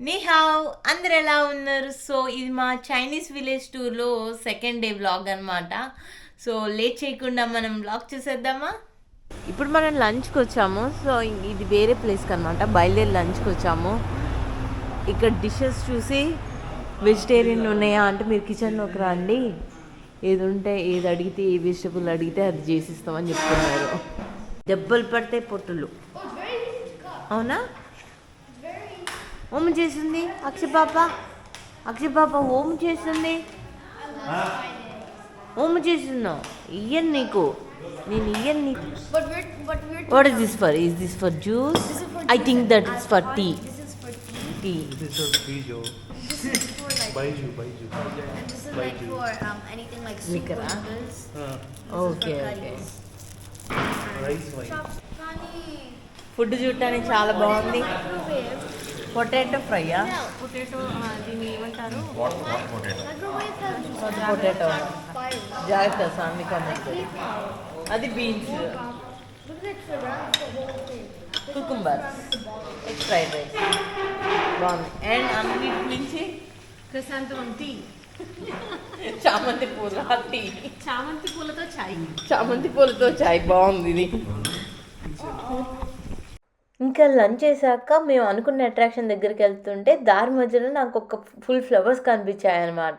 నిహావ్ అందరు ఎలా ఉన్నారు? సో ఇది మా చైనీస్ విలేజ్ టూర్లో సెకండ్ డే వ్లాగ్ అనమాట. సో లేట్ చేయకుండా మనం వ్లాగ్ చూసేద్దామా? ఇప్పుడు మనం లంచ్కి వచ్చాము. సో ఇది వేరే ప్లేస్కి అనమాట. బయలుదేరి లంచ్కి వచ్చాము. ఇక్కడ డిషెస్ చూసి వెజిటేరియన్ ఉన్నాయా అంటే మీరు కిచెన్లోకి రండి, ఏది ఉంటే ఏది అడిగితే ఏ వెజిటబుల్ అడిగితే అది చేసిస్తామని చెప్తున్నారు. దెబ్బలు పడితే పొట్టులు. అవునా? హోమ్ చేస్తుంది అక్షయ్ పాప హోమ్ చేస్తుంది. హోమ్ చేస్తున్నావు. ఇయ్యను నీకు, నేను ఇయ్యను నీకు. What is this for? Is this for juice? I think that is for tea. Tea. This is Bijo. This is for like Baiju. and this is like for anything like soup Liquor, huh? noodles. Okay okay. Rice wine. Chapkani. Food చూడటానికి చాలా బాగుంది. Microwave. Potato ఫ్రైయా? Potato. దీన్ని ఏమంటారు? What potato? Microwave has potato. fire. జాగ్రత్త Samika. Cauliflower. అది beans. Look at it for that the whole thing. Cucumber. Egg fried rice బాగుంది. And అన్నిటి నుంచి క్రిసాంతమం టీ, చామంతి పూల టీ. చామంతి పూలతో చాయ్. చామంతి పూలతో చాయ్ బాగుంది ఇది. ఇంకా లంచ్ చేశాక మేము అనుకున్న అట్రాక్షన్ దగ్గరికి వెళ్తుంటే దారి మధ్యలో నాకు ఒక ఫుల్ ఫ్లవర్స్ కనిపించాయి అనమాట.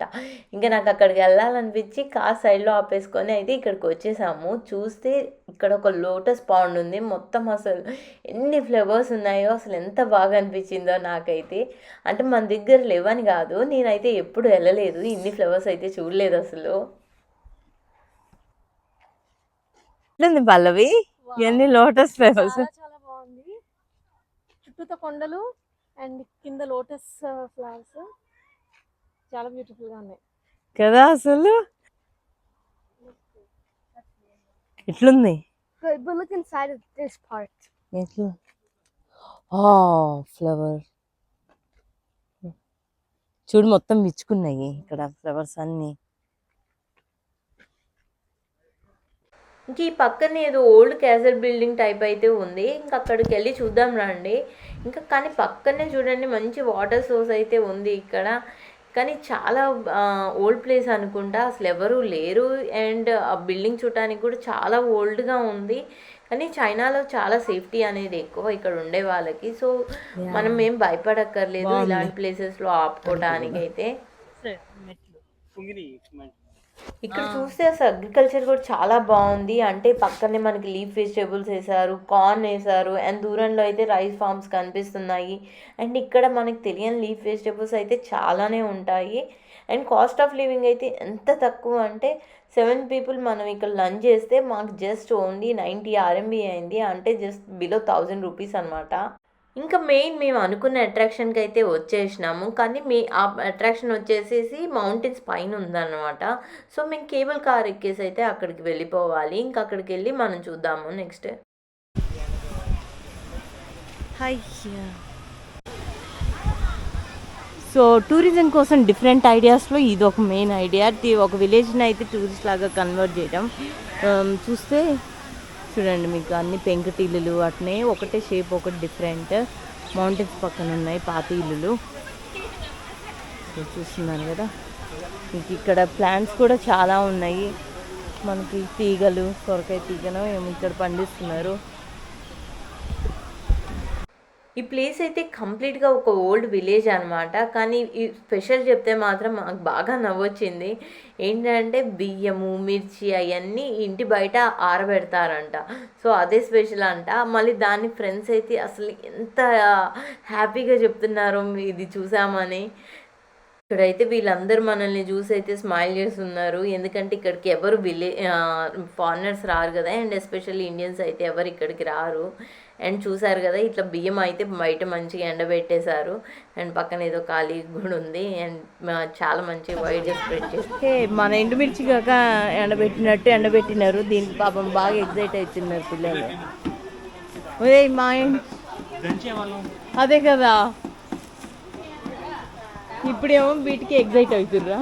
ఇంకా నాకు అక్కడికి వెళ్ళాలనిపించి కార్ సైడ్లో ఆపేసుకొని అయితే ఇక్కడికి వచ్చేసాము. చూస్తే ఇక్కడ ఒక లోటస్ పాండ్ ఉంది. మొత్తం అసలు ఎన్ని ఫ్లవర్స్ ఉన్నాయో అసలు ఎంత బాగా అనిపించిందో నాకైతే. అంటే మన దగ్గర లేవని కాదు, నేనైతే ఎప్పుడు వెళ్ళలేదు, ఇన్ని ఫ్లవర్స్ అయితే చూడలేదు అసలు. ఎట్లుంది పల్లవి? ఎన్ని లోటస్ ఫ్లవర్స్. చాలా బాగుంది. చుట్టూతో కొండలు అండ్ కింద లోటస్ ఫ్లవర్స్ చాలా బ్యూటిఫుల్ గా ఉన్నాయి కదా అసలు. ఎట్లుంది? But look inside of this part. ఎట్లా? ఫ్లవర్ చూడు, మొత్తం విచ్చుకున్నాయి ఇక్కడ ఫ్లవర్స్ అన్నీ. ఇంక ఈ పక్కన ఏదో ఓల్డ్ క్యాసల్ బిల్డింగ్ టైప్ అయితే ఉంది. ఇంకా అక్కడికి వెళ్ళి చూద్దాం రండి. ఇంకా కానీ పక్కనే చూడండి మంచి వాటర్ సోర్స్ అయితే ఉంది ఇక్కడ. కానీ చాలా ఓల్డ్ ప్లేస్ అనుకుంటా, అసలు ఎవరు లేరు. అండ్ ఆ బిల్డింగ్ చూడటానికి కూడా చాలా ఓల్డ్గా ఉంది. కానీ చైనాలో చాలా సేఫ్టీ అనేది ఎక్కువ ఇక్కడ ఉండే వాళ్ళకి. సో మనం ఏం భయపడక్కర్లేదు ఇలాంటి ప్లేసెస్లో ఆపుకోవడానికి అయితే. ఇక్కడ చూస్తే అసలు అగ్రికల్చర్ కూడా చాలా బాగుంది. అంటే పక్కనే మనకి లీఫ్ వెజిటేబుల్స్ వేసారు, కార్న్ వేసారు, అండ్ దూరంలో అయితే రైస్ ఫార్మ్స్ కనిపిస్తున్నాయి. అండ్ ఇక్కడ మనకి తెలియని లీఫ్ వెజిటేబుల్స్ అయితే చాలానే ఉంటాయి. అండ్ కాస్ట్ ఆఫ్ లివింగ్ అయితే ఎంత తక్కువ అంటే 7 people మనం ఇక్కడ లంచ్ చేస్తే మాకు జస్ట్ ఓన్లీ 90 RMB అయింది. అంటే జస్ట్ బిలో 1000 రూపీస్ అనమాట. ఇంకా మెయిన్ మేము అనుకున్న అట్రాక్షన్కి అయితే వచ్చేసినాము. కానీ ఆ అట్రాక్షన్ వచ్చేసేసి మౌంటైన్స్ పైన ఉందన్నమాట. సో మేము కేబుల్ కార్ ఎక్కేసి అయితే అక్కడికి వెళ్ళిపోవాలి. ఇంకా అక్కడికి వెళ్ళి మనం చూద్దాము నెక్స్ట్. సో టూరిజం కోసం డిఫరెంట్ ఐడియాస్లో ఇది ఒక మెయిన్ ఐడియా. ఒక విలేజ్ని అయితే టూరిస్ట్ లాగా కన్వర్ట్ చేయడం. చూస్తే చూడండి మీకు అన్ని పెంకుటిల్లులు అట్నే ఒకటే షేప్, ఒకటి డిఫరెంట్. మౌంటైన్స్ పక్కన ఉన్నాయి పాత ఇల్లులు చూస్తున్నాను కదా. మీకు ఇక్కడ ప్లాంట్స్ కూడా చాలా ఉన్నాయి. మనకి తీగలు, సొరకాయ తీగను ఏమో ఇక్కడ పండిస్తున్నారు. ఈ ప్లేస్ అయితే కంప్లీట్గా ఒక ఓల్డ్ విలేజ్ అనమాట. కానీ ఈ స్పెషల్ చెప్తే మాత్రం మాకు బాగా నవ్వొచ్చింది. ఏంటంటే బియ్యము, మిర్చి అవన్నీ ఇంటి బయట ఆరబెడతారంట. సో అదే స్పెషల్ అంట. మళ్ళీ దాన్ని ఫ్రెండ్స్ అయితే అసలు ఎంత హ్యాపీగా చెప్తున్నారో ఇది చూసామని. ఇక్కడైతే వీళ్ళందరూ మనల్ని చూసి అయితే స్మైల్ చేస్తున్నారు. ఎందుకంటే ఇక్కడికి ఎవరు ఫారినర్స్ రారు కదా. అండ్ ఎస్పెషల్లీ ఇండియన్స్ అయితే ఎవరు ఇక్కడికి రారు. అండ్ చూసారు కదా ఇట్లా బియ్యం అయితే బయట మంచిగా ఎండబెట్టేశారు. అండ్ పక్కన ఏదో ఖాళీ కూడా ఉంది. అండ్ చాలా మంచిగా వైడ్గా స్ప్రెడ్ చేసి మన ఎండుమిర్చి కాక ఎండబెట్టినారు. దీనికి పాపం బాగా ఎగ్జైట్ అవుతున్నారు పిల్లలు. మా అదే కదా, ఇప్పుడేమో వీటికి ఎగ్జైట్ అవుతుర్రా.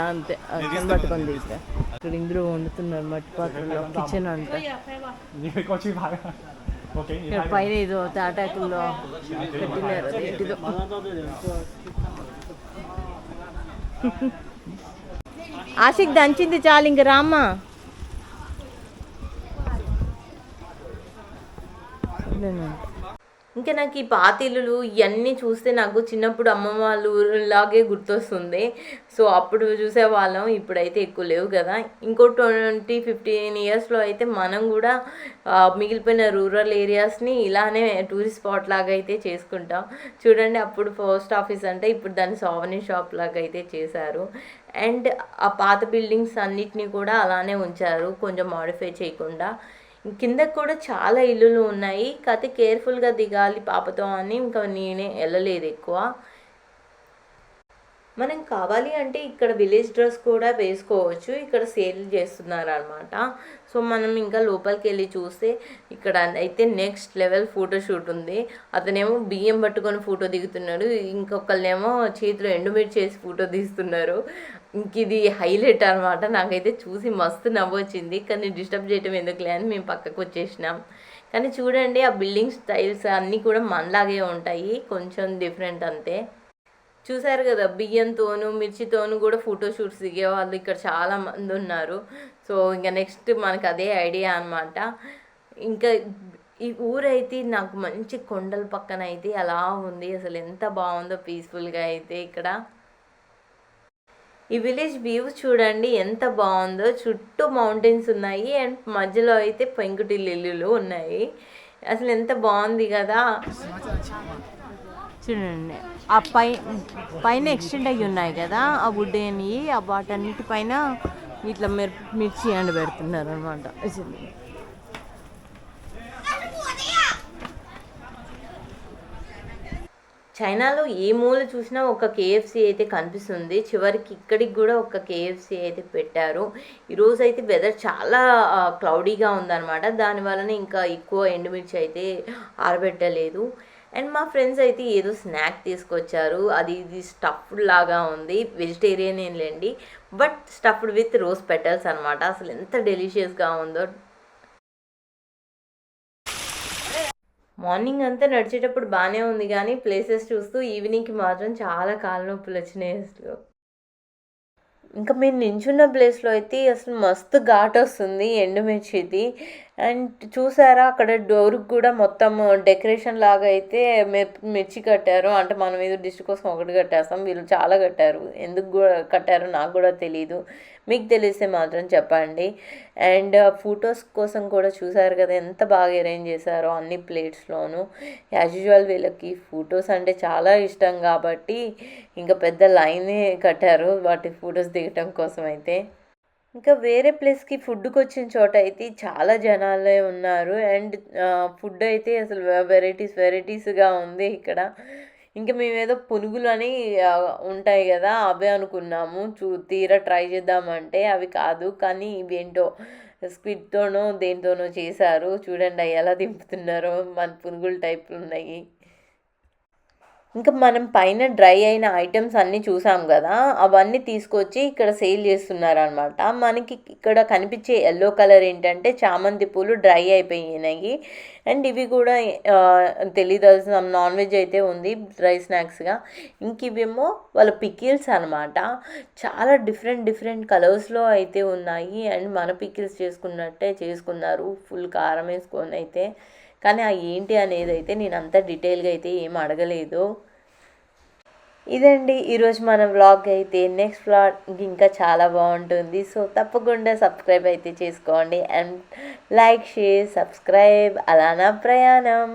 అంతే పట్టుకొని తీస్తా. ఇక్కడ ఇందులో వండుతున్నారు మట్టి పాత్రలో. కిచెన్ అంట ఓకే ఇక్కడ పైన ఏదో తాటాకుల్లో పెట్టినారు అది ఏంటిదో. ఆశిక్ దంచింది చాలు ఇంక రామ్మా. ఇంకా నాకు ఈ పాత ఇల్లులు ఇవన్నీ చూస్తే నాకు చిన్నప్పుడు అమ్మమ్మ వాళ్ళ ఊరిలాగే గుర్తొస్తుంది. సో అప్పుడు చూసేవాళ్ళం, ఇప్పుడైతే ఎక్కువ లేవు కదా. ఇంకో 20-15 ఇయర్స్లో అయితే మనం కూడా మిగిలిపోయిన రూరల్ ఏరియాస్ని ఇలానే టూరిస్ట్ స్పాట్ లాగా అయితే చేసుకుంటాం. చూడండి, అప్పుడు పోస్ట్ ఆఫీస్ అంటే ఇప్పుడు దాన్ని సావనీ షాప్ లాగా అయితే చేశారు. అండ్ ఆ పాత బిల్డింగ్స్ అన్నిటినీ కూడా అలానే ఉంచారు, కొంచెం మాడిఫై చేయకుండా. కిందకు కూడా చాలా ఇల్లులు ఉన్నాయి, కాకపోతే కేర్ఫుల్గా దిగాలి పాపతో అని ఇంకా నేనే వెళ్ళలేదు ఎక్కువ. మనం కావాలి అంటే ఇక్కడ విలేజ్ డ్రెస్ కూడా వేసుకోవచ్చు, ఇక్కడ సేల్ చేస్తున్నారు అనమాట. సో మనం ఇంకా లోపలికి వెళ్ళి చూస్తే ఇక్కడ అయితే నెక్స్ట్ లెవెల్ ఫోటోషూట్ ఉంది. అతనేమో బియ్యం పట్టుకొని ఫోటో దిగుతున్నాడు, ఇంకొకళ్ళేమో చేతిలో ఎండుమిర్చి చేసి ఫోటో తీస్తున్నారు. ఇంక ఇది హైలైట్ అనమాట. నాకైతే చూసి మస్తు నవ్వొచ్చింది, కానీ డిస్టర్బ్ చేయటం ఎందుకులే అని మేము పక్కకు వచ్చేసినాం. కానీ చూడండి, ఆ బిల్డింగ్ స్టైల్స్ అన్నీ కూడా మనలాగే ఉంటాయి, కొంచెం డిఫరెంట్ అంతే. చూసారు కదా, బియ్యంతోనూ మిర్చితోనూ కూడా ఫోటోషూట్స్ దిగే వాళ్ళు ఇక్కడ చాలా మంది ఉన్నారు. సో ఇంకా నెక్స్ట్ మనకు అదే ఐడియా అనమాట. ఇంకా ఈ ఊరైతే నాకు మంచి కొండల పక్కన అయితే అలా ఉంది, అసలు ఎంత బాగుందో పీస్ఫుల్గా అయితే ఇక్కడ. ఈ విలేజ్ వ్యూ చూడండి ఎంత బాగుందో, చుట్టూ మౌంటైన్స్ ఉన్నాయి అండ్ మధ్యలో అయితే పెంకుటిల్లు ఇల్లులు ఉన్నాయి. అసలు ఎంత బాగుంది కదా. చూడండి, ఆ పైన ఎక్స్టెండ్ అయ్యి ఉన్నాయి కదా ఆ వుడ్ అని, ఆ వాటన్నిటి పైన ఇట్లా మిర్చి ఎండ పెడుతున్నారు అనమాట. చైనాలో ఏ మూల చూసినా ఒక కేఎఫ్సి అయితే కనిపిస్తుంది. చివరికి ఇక్కడికి కూడా ఒక కేఎఫ్సి అయితే పెట్టారు. ఈరోజు అయితే వెదర్ చాలా క్లౌడీగా ఉందన్నమాట, దానివలన ఇంకా ఎక్కువ ఎండుమిర్చి అయితే ఆరబెట్టలేదు. అండ్ మా ఫ్రెండ్స్ అయితే ఏదో స్నాక్ తీసుకొచ్చారు, అది ఇది స్టఫ్డ్ లాగా ఉంది, వెజిటేరియన్ ఏంలేండి, but stuffed with rose petals అనమాట. అసలు ఎంత డెలిషియస్గా ఉందో. మార్నింగ్ అంతా నడిచేటప్పుడు బాగానే ఉంది, కానీ ప్లేసెస్ చూస్తూ ఈవినింగ్కి మాత్రం చాలా కాళ్ళ నొప్పులు వచ్చినాయి అసలు. ఇంకా మీరు నించున్న ప్లేస్లో అయితే అసలు మస్తు ఘాట్ వస్తుంది ఎండుమిర్చిది. అండ్ చూసారా, అక్కడ డోర్కి కూడా మొత్తం డెకరేషన్ లాగా అయితే మిర్చి కట్టారు. అంటే మనం ఏదో డిష్ కోసం ఒకటి కట్టేస్తాం, వీళ్ళు చాలా కట్టారు. ఎందుకు కట్టారో నాకు కూడా తెలీదు, మీకు తెలిస్తే మాత్రం చెప్పండి. అండ్ ఫొటోస్ కోసం కూడా చూసారు కదా ఎంత బాగా అరేంజ్ చేశారో అన్ని ప్లేట్స్లోనూ. యాజ్ యూజువల్ వీళ్ళకి ఫొటోస్ అంటే చాలా ఇష్టం కాబట్టి ఇంకా పెద్ద లైనే కట్టారు వాటి ఫొటోస్ దిగటం కోసం అయితే. ఇంకా వేరే ప్లేస్కి ఫుడ్కి వచ్చిన చోట అయితే చాలా జనాలే ఉన్నారు. అండ్ ఫుడ్ అయితే అసలు వెరైటీస్గా ఉంది ఇక్కడ. ఇంకా మేమేదో పునుగులు అని ఉంటాయి కదా అవే అనుకున్నాము, తీరా ట్రై చేద్దామంటే అవి కాదు, కానీ ఇవేంటో స్క్విడ్తోనో దేనితోనో చేశారు. చూడండి అవి ఎలా దింపుతున్నారో, మన పునుగులు టైప్లు ఉన్నాయి. ఇంకా మనం పైన డ్రై అయిన ఐటమ్స్ అన్నీ చూసాం కదా, అవన్నీ తీసుకొచ్చి ఇక్కడ సేల్ చేస్తున్నారనమాట. మనకి ఇక్కడ కనిపించే ఎల్లో కలర్ ఏంటంటే చామంతి పూలు డ్రై అయిపోయినాయి. అండ్ ఇవి కూడా తెలీదు, నాన్ వెజ్ అయితే ఉంది డ్రై స్నాక్స్గా. ఇంక ఇవేమో వాళ్ళ పికిల్స్ అనమాట, చాలా డిఫరెంట్ కలర్స్లో అయితే ఉన్నాయి. అండ్ మన పికిల్స్ చేసుకున్నట్టే చేసుకున్నారు, ఫుల్ కారం వేసుకొని అయితే. కానీ ఆ ఏంటి అనేది అయితే నేను అంత డీటెయిల్గా అయితే ఏం అడగలేదు. ఇదండి ఈరోజు మన వ్లాగ్ అయితే. నెక్స్ట్ వ్లాగ్ ఇంకా చాలా బాగుంటుంది. సో తప్పకుండా సబ్స్క్రైబ్ అయితే చేసుకోండి. And like, share, subscribe. అలానా ప్రయాణం.